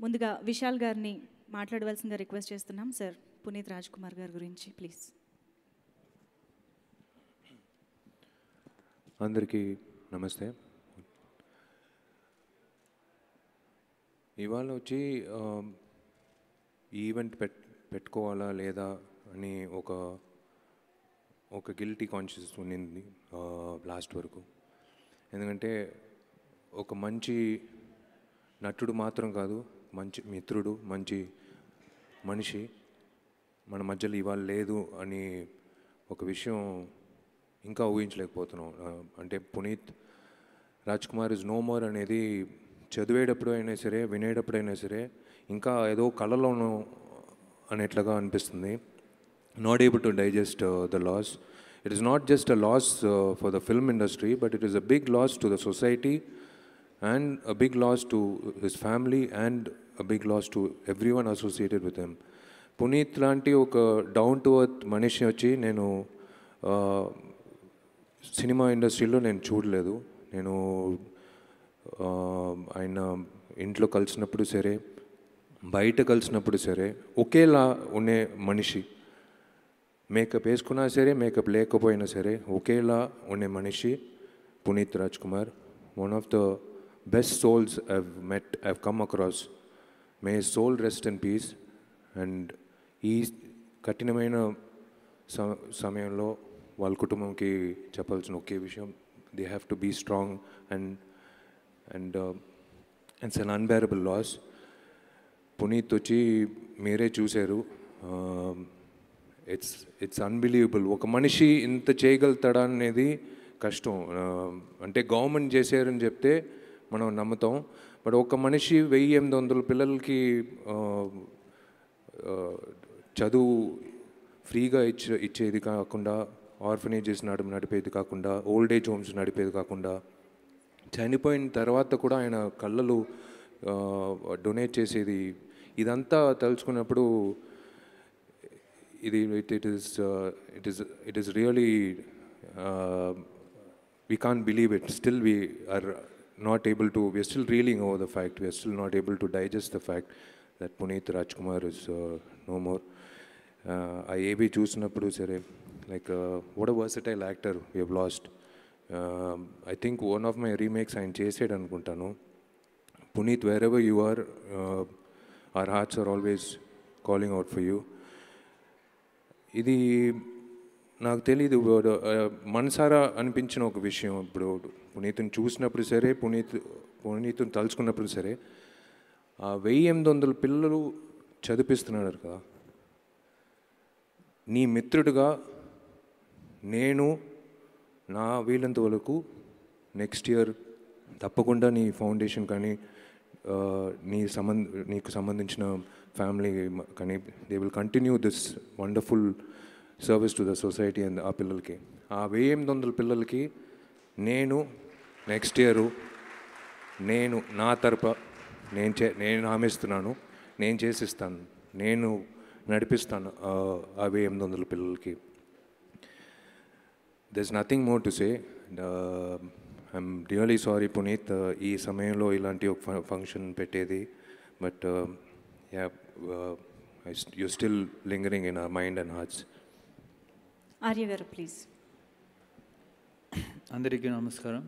ముందుగా విశాల్ గారిని మాట్లాడవలసిందిగా రిక్వెస్ట్ చేస్తున్నాం. సార్, పునీత్ రాజ్ కుమార్ గారి గురించి ప్లీజ్. అందరికీ నమస్తే. ఇవాళ వచ్చి ఈవెంట్ పెట్టుకోవాలా లేదా అని ఒక గిల్టీ కాన్షియస్ ఉండింది లాస్ట్ వరకు. ఎందుకంటే ఒక మంచి నటుడు మాత్రం కాదు, మంచి మిత్రుడు, మంచి మనిషి మన మధ్యలో ఇవాళ లేదు అని ఒక విషయం ఇంకా ఊహించలేకపోతున్నాం. అంటే Puneeth Raj Kumar is no more అనేది చదివేటప్పుడు అయినా సరే, వినేటప్పుడైనా సరే ఇంకా ఏదో కళలోనూ అనేట్లుగా అనిపిస్తుంది. Not able to digest the loss. It is not just a loss for the film industry, but it is a big loss to the society and a big loss to his family and a big loss to everyone associated with him. Puneeth లాంటి ఒక down to earth మనిషి వచ్చి నేను cinema ఇండస్ట్రీలో నేను చూడలేదు. నేను ఆయన ఇంట్లో కలిసినప్పుడు సరే, బయట కలిసినప్పుడు సరే ఒకేలా ఉండే మనిషి. మేకప్ వేసుకున్నా సరే, మేకప్ లేకపోయినా సరే ఒకేలా ఉండే మనిషి Puneeth Raj Kumar. One of the best souls I've met, I've come across. May his soul rest in peace. And ఈ కఠినమైన సమయంలో వాళ్ళ కుటుంబంకి చెప్పాల్సిన ఒకే విషయం, they have to be strong and it's an unbearable loss. Puneeth వచ్చి మీరే చూశారు, ఇట్స్ అన్బిలీవబుల్. ఒక మనిషి ఇంత చేయగలుగుతాడా అనేది కష్టం. అంటే గవర్నమెంట్ చేశారని చెప్తే మనం నమ్ముతాం, బట్ ఒక మనిషి 1800 పిల్లలకి చదువు ఫ్రీగా ఇచ్చేది కాకుండా, ఆర్ఫనేజెస్ నడిపేది కాకుండా, ఓల్డ్ ఏజ్ హోమ్స్ నడిపేది కాకుండా, చనిపోయిన తర్వాత కూడా ఆయన కళ్ళలు డొనేట్ చేసేది, ఇదంతా తలుచుకున్నప్పుడు it is really we can't believe it. Still we are still reeling over the fact, we are still not able to digest the fact that Puneeth Rajkumar is no more. I AB చూసినప్పుడు సరే, like what a versatile actor we have lost. I think one of my remakes ఆయన చేసాడు అనుకుంటాను. Puneeth, wherever you are, our hearts are always calling out for you. ఇది నాకు తెలీదు, మనసారా అనిపించిన ఒక విషయం. ఇప్పుడు పునీత్ని చూసినప్పుడు సరే, పునీత్ని తలుచుకున్నప్పుడు సరే, 1800 పిల్లలు చదివిస్తున్నాడు కదా. నీ మిత్రుడిగా నేను నా వీలంత వరకు నెక్స్ట్ ఇయర్ తప్పకుండా నీ ఫౌండేషన్ కానీ నీకు సంబంధించిన ఫ్యామిలీ కానీ they will continue this wonderful service to the society and ఆ పిల్లలకి, ఆ 1800 పిల్లలకి నేను నెక్స్ట్ ఇయరు నేను నా తరఫు నేను హామీస్తున్నాను, నేను చేసిస్తాను, నేను నడిపిస్తాను ఆ 1800 పిల్లలకి. There is nothing more to say. I'm really sorry Puneeth, ఈ సమయంలో ఇలాంటి ఒక ఫంక్షన్ పెట్టేది, but you still lingering in our mind and hearts. Arya garu please. అందరికీ నమస్కారం.